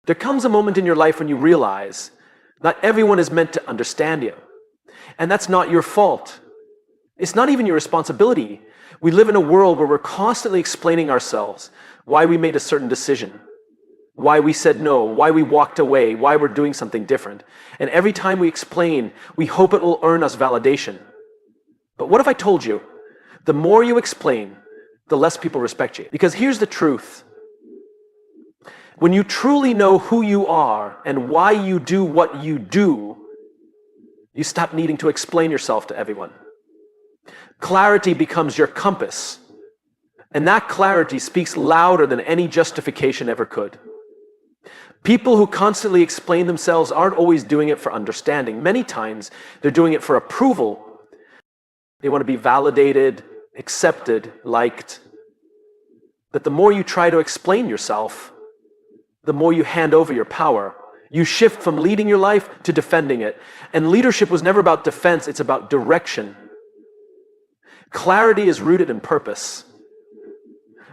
There comes a moment in your life when you realize not everyone is meant to understand you. And that's not your fault. It's not even your responsibility. We live in a world where we're constantly explaining ourselves, why we made a certain decision, why we said no, why we walked away, why we're doing something different. And every time we explain, we hope it will earn us validation. But what if I told you, the more you explain, the less people respect you? Because here's the truth. When you truly know who you are and why you do what you do, you stop needing to explain yourself to everyone. Clarity becomes your compass. And that clarity speaks louder than any justification ever could. People who constantly explain themselves aren't always doing it for understanding. Many times, they're doing it for approval. They want to be validated, accepted, liked. But the more you try to explain yourself, the more you hand over your power. You shift from leading your life to defending it. And leadership was never about defense, it's about direction. Clarity is rooted in purpose.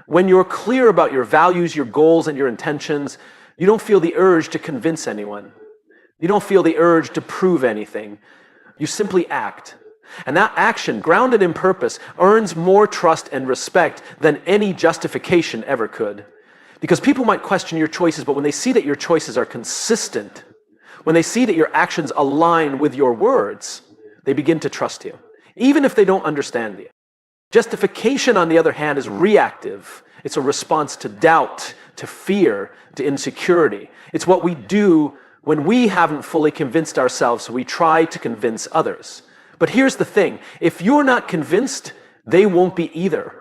When you're clear about your values, your goals, and your intentions, you don't feel the urge to convince anyone. You don't feel the urge to prove anything. You simply act. And that action, grounded in purpose, earns more trust and respect than any justification ever could. Because people might question your choices, but when they see that your choices are consistent, when they see that your actions align with your words, they begin to trust you, even if they don't understand you. Justification, on the other hand, is reactive. It's a response to doubt, to fear, to insecurity. It's what we do when we haven't fully convinced ourselves, so we try to convince others. But here's the thing. If you're not convinced, they won't be either.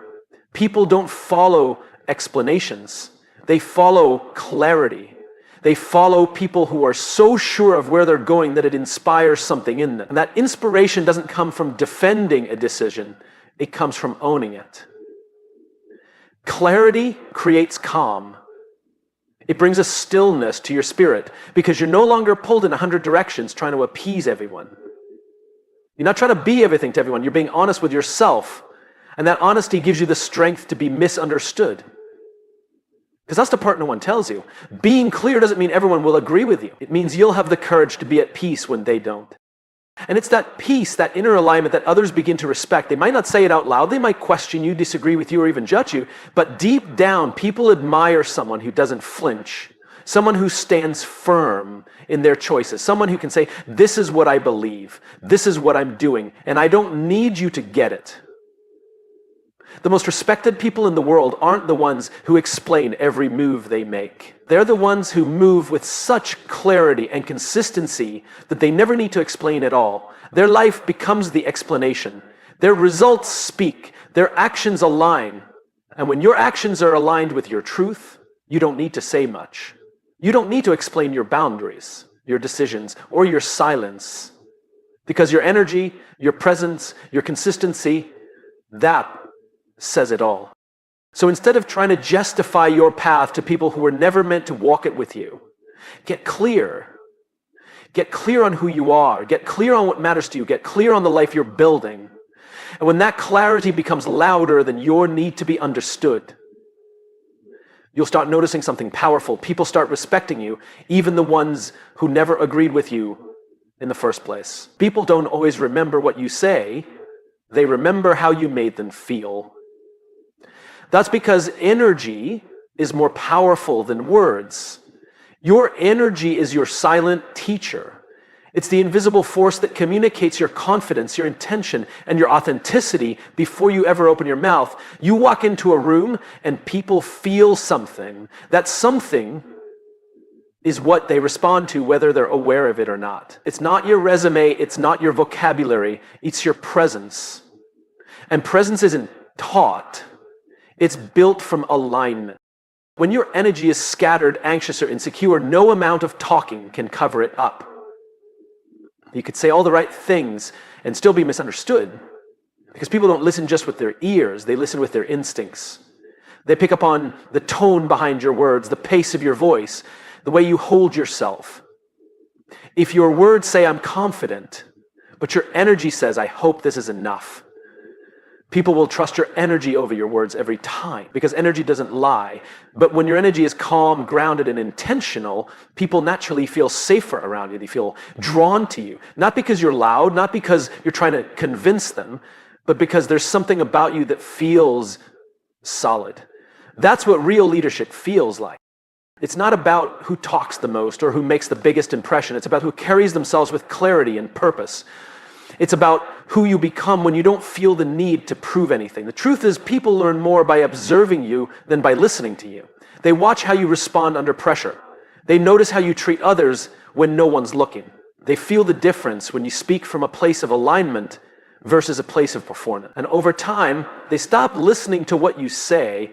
People don't follow explanations. They follow clarity. They follow people who are so sure of where they're going that it inspires something in them. And that inspiration doesn't come from defending a decision. It comes from owning it. Clarity creates calm. It brings a stillness to your spirit because you're no longer pulled in 100 directions trying to appease everyone. You're not trying to be everything to everyone. You're being honest with yourself. And that honesty gives you the strength to be misunderstood. Because that's the part no one tells you. Being clear doesn't mean everyone will agree with you. It means you'll have the courage to be at peace when they don't. And it's that peace, that inner alignment that others begin to respect. They might not say it out loud. They might question you, disagree with you, or even judge you. But deep down, people admire someone who doesn't flinch. Someone who stands firm in their choices. Someone who can say, this is what I believe. This is what I'm doing. And I don't need you to get it. The most respected people in the world aren't the ones who explain every move they make. They're the ones who move with such clarity and consistency that they never need to explain at all. Their life becomes the explanation. Their results speak. Their actions align. And when your actions are aligned with your truth, you don't need to say much. You don't need to explain your boundaries, your decisions, or your silence. Because your energy, your presence, your consistency, that says it all. So instead of trying to justify your path to people who were never meant to walk it with you, get clear. Get clear on who you are. Get clear on what matters to you. Get clear on the life you're building. And when that clarity becomes louder than your need to be understood, you'll start noticing something powerful. People start respecting you, even the ones who never agreed with you in the first place. People don't always remember what you say. They remember how you made them feel. That's because energy is more powerful than words. Your energy is your silent teacher. It's the invisible force that communicates your confidence, your intention, and your authenticity before you ever open your mouth. You walk into a room and people feel something. That something is what they respond to, whether they're aware of it or not. It's not your resume, it's not your vocabulary, it's your presence. And presence isn't taught. It's built from alignment. When your energy is scattered, anxious, or insecure, no amount of talking can cover it up. You could say all the right things and still be misunderstood because people don't listen just with their ears, they listen with their instincts. They pick up on the tone behind your words, the pace of your voice, the way you hold yourself. If your words say, I'm confident, but your energy says, I hope this is enough, People will trust your energy over your words every time because energy doesn't lie. But when your energy is calm, grounded, and intentional, people naturally feel safer around you. They feel drawn to you. Not because you're loud, not because you're trying to convince them, but because there's something about you that feels solid. That's what real leadership feels like. It's not about who talks the most or who makes the biggest impression. It's about who carries themselves with clarity and purpose. It's about who you become when you don't feel the need to prove anything. The truth is, people learn more by observing you than by listening to you. They watch how you respond under pressure. They notice how you treat others when no one's looking. They feel the difference when you speak from a place of alignment versus a place of performance. And over time, they stop listening to what you say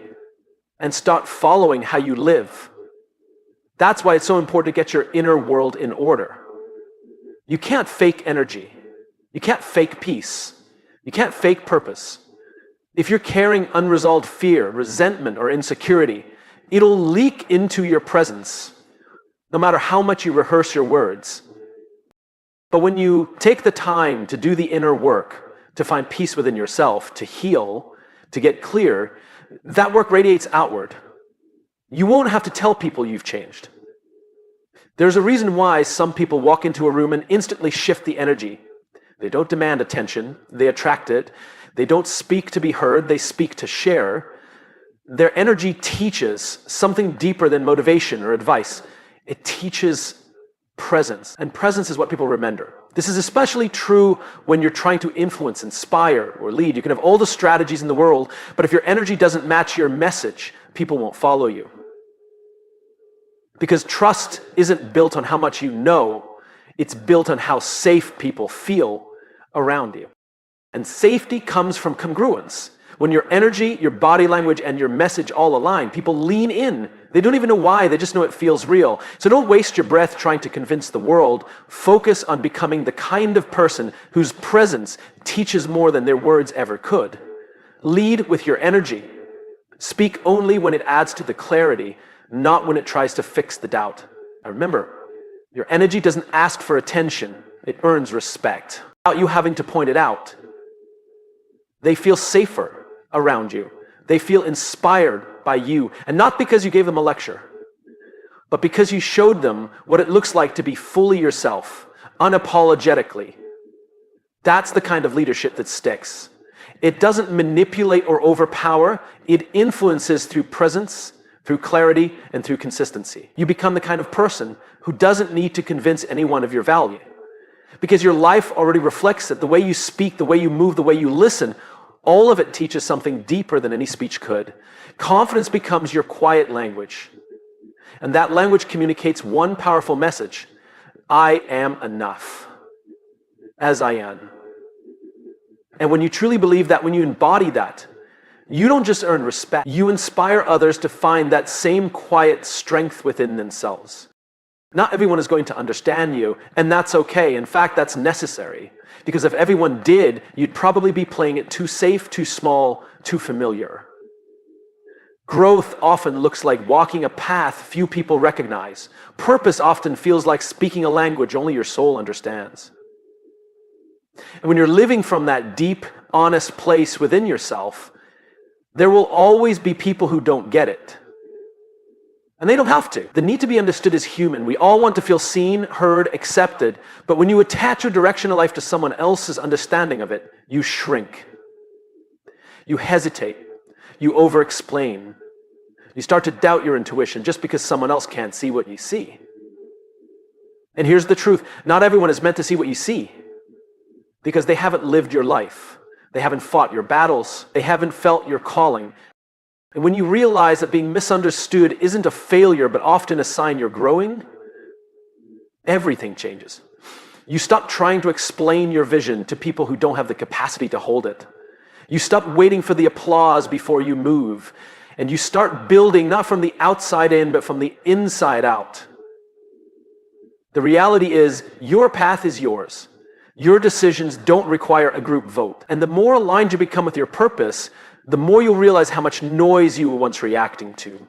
and start following how you live. That's why it's so important to get your inner world in order. You can't fake energy. You can't fake peace. You can't fake purpose. If you're carrying unresolved fear, resentment, or insecurity, it'll leak into your presence, no matter how much you rehearse your words. But when you take the time to do the inner work, to find peace within yourself, to heal, to get clear, that work radiates outward. You won't have to tell people you've changed. There's a reason why some people walk into a room and instantly shift the energy. They don't demand attention, they attract it. They don't speak to be heard, they speak to share. Their energy teaches something deeper than motivation or advice. It teaches presence, and presence is what people remember. This is especially true when you're trying to influence, inspire, or lead. You can have all the strategies in the world, but if your energy doesn't match your message, people won't follow you. Because trust isn't built on how much you know, it's built on how safe people feel around you. And safety comes from congruence. When your energy, your body language, and your message all align, people lean in. They don't even know why, they just know it feels real. So don't waste your breath trying to convince the world. Focus on becoming the kind of person whose presence teaches more than their words ever could. Lead with your energy. Speak only when it adds to the clarity, not when it tries to fix the doubt. Now remember, your energy doesn't ask for attention, it earns respect. Without you having to point it out. They feel safer around you. They feel inspired by you, and not because you gave them a lecture, but because you showed them what it looks like to be fully yourself, unapologetically. That's the kind of leadership that sticks. It doesn't manipulate or overpower, it influences through presence, through clarity, and through consistency. You become the kind of person who doesn't need to convince anyone of your value. Because your life already reflects it. The way you speak, the way you move, the way you listen, all of it teaches something deeper than any speech could. Confidence becomes your quiet language. And that language communicates one powerful message. I am enough, as I am. And when you truly believe that, when you embody that, you don't just earn respect, you inspire others to find that same quiet strength within themselves. Not everyone is going to understand you, and that's okay. In fact, that's necessary. Because if everyone did, you'd probably be playing it too safe, too small, too familiar. Growth often looks like walking a path few people recognize. Purpose often feels like speaking a language only your soul understands. And when you're living from that deep, honest place within yourself, there will always be people who don't get it. And they don't have to. The need to be understood is human. We all want to feel seen, heard, accepted. But when you attach your direction of life to someone else's understanding of it, you shrink. You hesitate. You over-explain. You start to doubt your intuition just because someone else can't see what you see. And here's the truth. Not everyone is meant to see what you see because they haven't lived your life. They haven't fought your battles. They haven't felt your calling. And when you realize that being misunderstood isn't a failure, but often a sign you're growing, everything changes. You stop trying to explain your vision to people who don't have the capacity to hold it. You stop waiting for the applause before you move. And you start building not from the outside in, but from the inside out. The reality is, your path is yours. Your decisions don't require a group vote. And the more aligned you become with your purpose, the more you'll realize how much noise you were once reacting to.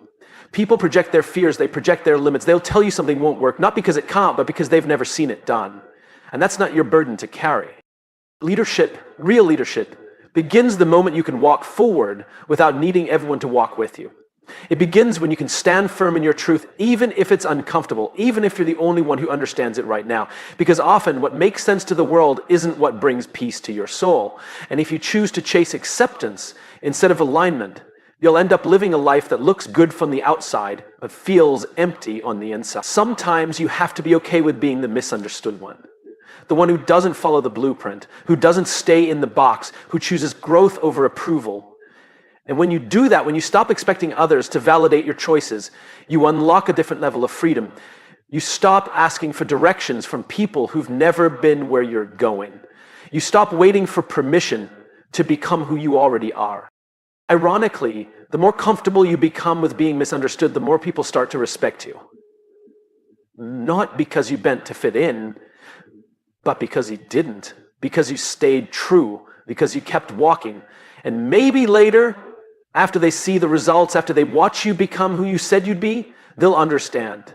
People project their fears, they project their limits. They'll tell you something won't work, not because it can't, but because they've never seen it done. And that's not your burden to carry. Leadership, real leadership, begins the moment you can walk forward without needing everyone to walk with you. It begins when you can stand firm in your truth, even if it's uncomfortable, even if you're the only one who understands it right now. Because often what makes sense to the world isn't what brings peace to your soul. And if you choose to chase acceptance instead of alignment, you'll end up living a life that looks good from the outside, but feels empty on the inside. Sometimes you have to be okay with being the misunderstood one. The one who doesn't follow the blueprint, who doesn't stay in the box, who chooses growth over approval. And when you do that, when you stop expecting others to validate your choices, you unlock a different level of freedom. You stop asking for directions from people who've never been where you're going. You stop waiting for permission to become who you already are. Ironically, the more comfortable you become with being misunderstood, the more people start to respect you. Not because you bent to fit in, but because you didn't, because you stayed true, because you kept walking. And maybe later, after they see the results, after they watch you become who you said you'd be, they'll understand.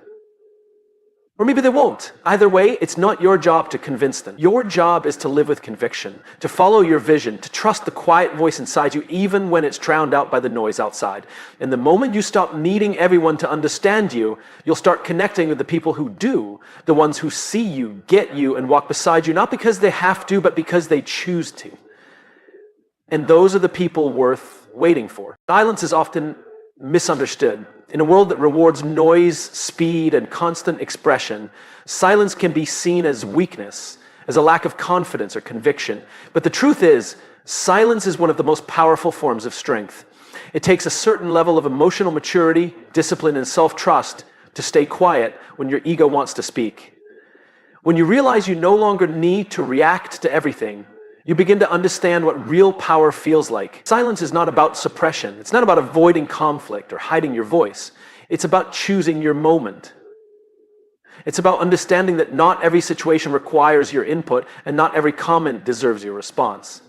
Or maybe they won't. Either way, it's not your job to convince them. Your job is to live with conviction, to follow your vision, to trust the quiet voice inside you, even when it's drowned out by the noise outside. And the moment you stop needing everyone to understand you, you'll start connecting with the people who do, the ones who see you, get you, and walk beside you, not because they have to, but because they choose to. And those are the people worth waiting for. Silence is often misunderstood. In a world that rewards noise, speed, and constant expression, silence can be seen as weakness, as a lack of confidence or conviction. But the truth is, silence is one of the most powerful forms of strength. It takes a certain level of emotional maturity, discipline, and self-trust to stay quiet when your ego wants to speak. When you realize you no longer need to react to everything, you begin to understand what real power feels like. Silence is not about suppression. It's not about avoiding conflict or hiding your voice. It's about choosing your moment. It's about understanding that not every situation requires your input and not every comment deserves your response.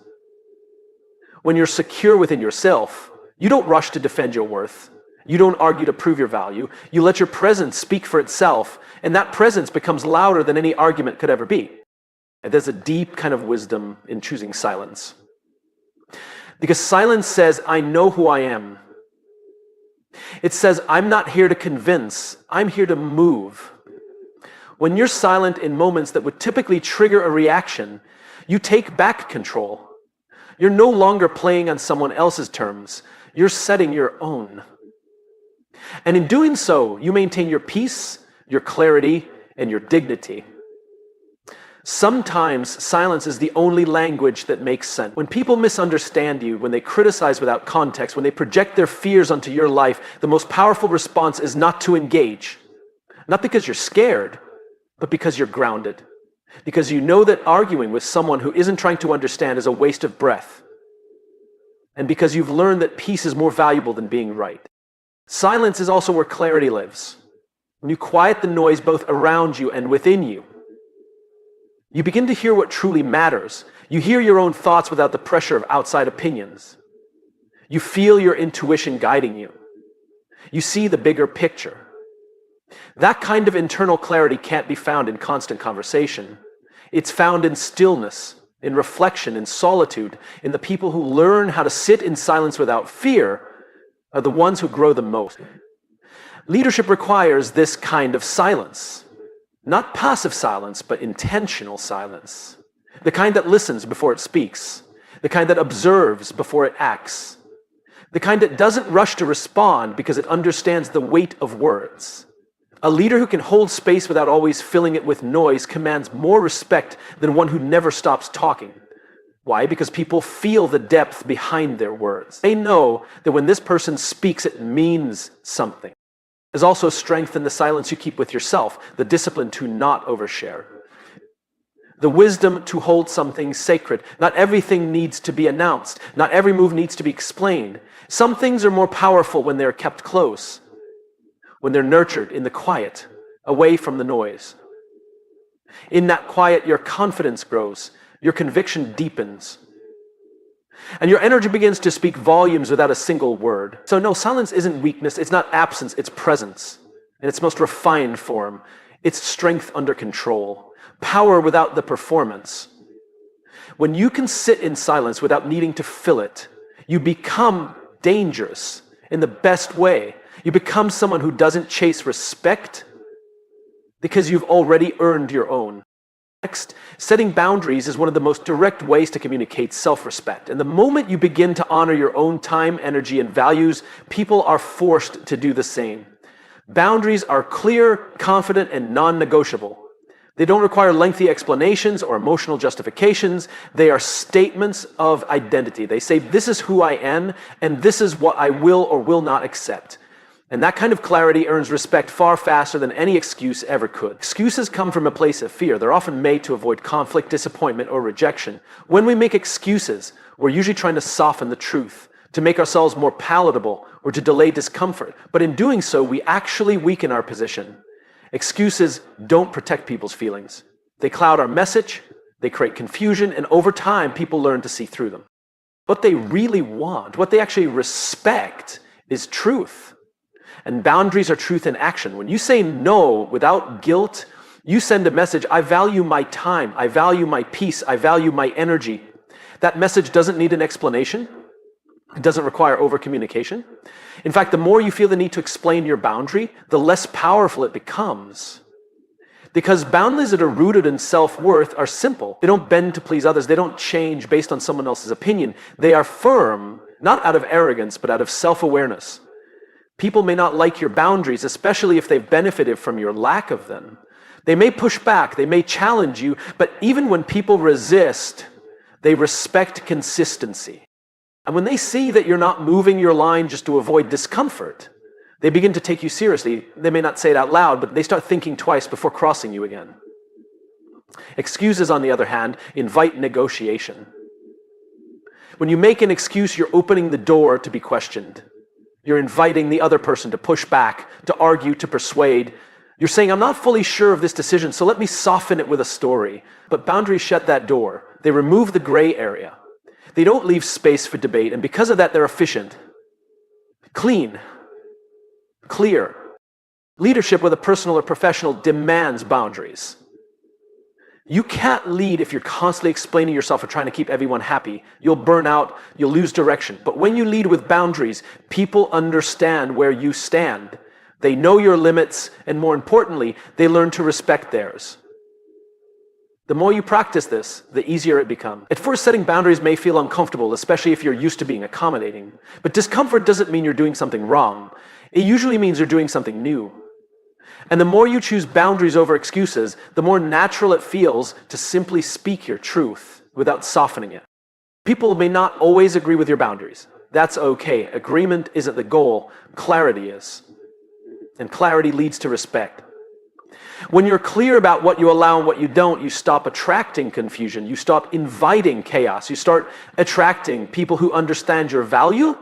When you're secure within yourself, you don't rush to defend your worth. You don't argue to prove your value. You let your presence speak for itself, and that presence becomes louder than any argument could ever be. And there's a deep kind of wisdom in choosing silence. Because silence says, I know who I am. It says, I'm not here to convince, I'm here to move. When you're silent in moments that would typically trigger a reaction, you take back control. You're no longer playing on someone else's terms. You're setting your own. And in doing so, you maintain your peace, your clarity, and your dignity. Sometimes silence is the only language that makes sense. When people misunderstand you, when they criticize without context, when they project their fears onto your life, the most powerful response is not to engage. Not because you're scared, but because you're grounded. Because you know that arguing with someone who isn't trying to understand is a waste of breath. And because you've learned that peace is more valuable than being right. Silence is also where clarity lives. When you quiet the noise both around you and within you, you begin to hear what truly matters. You hear your own thoughts without the pressure of outside opinions. You feel your intuition guiding you. You see the bigger picture. That kind of internal clarity can't be found in constant conversation. It's found in stillness, in reflection, in solitude, in the people who learn how to sit in silence without fear are the ones who grow the most. Leadership requires this kind of silence. Not passive silence, but intentional silence. The kind that listens before it speaks. The kind that observes before it acts. The kind that doesn't rush to respond because it understands the weight of words. A leader who can hold space without always filling it with noise commands more respect than one who never stops talking. Why? Because people feel the depth behind their words. They know that when this person speaks, it means something. There's also strength in the silence you keep with yourself, the discipline to not overshare. The wisdom to hold something sacred. Not everything needs to be announced. Not every move needs to be explained. Some things are more powerful when they're kept close, when they're nurtured in the quiet, away from the noise. In that quiet, your confidence grows, your conviction deepens, and your energy begins to speak volumes without a single word. So no, silence isn't weakness, it's not absence, it's presence. In its most refined form, it's strength under control, power without the performance. When you can sit in silence without needing to fill it, you become dangerous in the best way. You become someone who doesn't chase respect because you've already earned your own. Next, setting boundaries is one of the most direct ways to communicate self-respect. And the moment you begin to honor your own time, energy, and values, people are forced to do the same. Boundaries are clear, confident, and non-negotiable. They don't require lengthy explanations or emotional justifications. They are statements of identity. They say, this is who I am, and this is what I will or will not accept. And that kind of clarity earns respect far faster than any excuse ever could. Excuses come from a place of fear. They're often made to avoid conflict, disappointment, or rejection. When we make excuses, we're usually trying to soften the truth, to make ourselves more palatable, or to delay discomfort. But in doing so, we actually weaken our position. Excuses don't protect people's feelings. They cloud our message, they create confusion, and over time, people learn to see through them. What they really want, what they actually respect, is truth. And boundaries are truth in action. When you say no without guilt, you send a message, I value my time, I value my peace, I value my energy. That message doesn't need an explanation. It doesn't require over-communication. In fact, the more you feel the need to explain your boundary, the less powerful it becomes. Because boundaries that are rooted in self-worth are simple. They don't bend to please others. They don't change based on someone else's opinion. They are firm, not out of arrogance, but out of self-awareness. People may not like your boundaries, especially if they've benefited from your lack of them. They may push back, they may challenge you, but even when people resist, they respect consistency. And when they see that you're not moving your line just to avoid discomfort, they begin to take you seriously. They may not say it out loud, but they start thinking twice before crossing you again. Excuses, on the other hand, invite negotiation. When you make an excuse, you're opening the door to be questioned. You're inviting the other person to push back, to argue, to persuade. You're saying, I'm not fully sure of this decision, so let me soften it with a story. But boundaries shut that door. They remove the gray area. They don't leave space for debate, and because of that, they're efficient, clean, clear. Leadership, whether personal or professional, demands boundaries. You can't lead if you're constantly explaining yourself or trying to keep everyone happy. You'll burn out, you'll lose direction. But when you lead with boundaries, people understand where you stand. They know your limits, and more importantly, they learn to respect theirs. The more you practice this, the easier it becomes. At first, setting boundaries may feel uncomfortable, especially if you're used to being accommodating. But discomfort doesn't mean you're doing something wrong. It usually means you're doing something new. And the more you choose boundaries over excuses, the more natural it feels to simply speak your truth without softening it. People may not always agree with your boundaries. That's okay. Agreement isn't the goal. Clarity is. And clarity leads to respect. When you're clear about what you allow and what you don't, you stop attracting confusion. You stop inviting chaos. You start attracting people who understand your value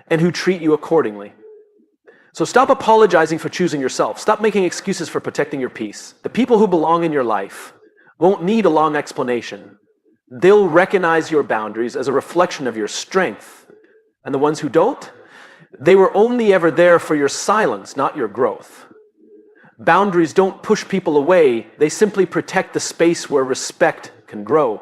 and who treat you accordingly. So stop apologizing for choosing yourself. Stop making excuses for protecting your peace. The people who belong in your life won't need a long explanation. They'll recognize your boundaries as a reflection of your strength. And the ones who don't, they were only ever there for your silence, not your growth. Boundaries don't push people away. They simply protect the space where respect can grow.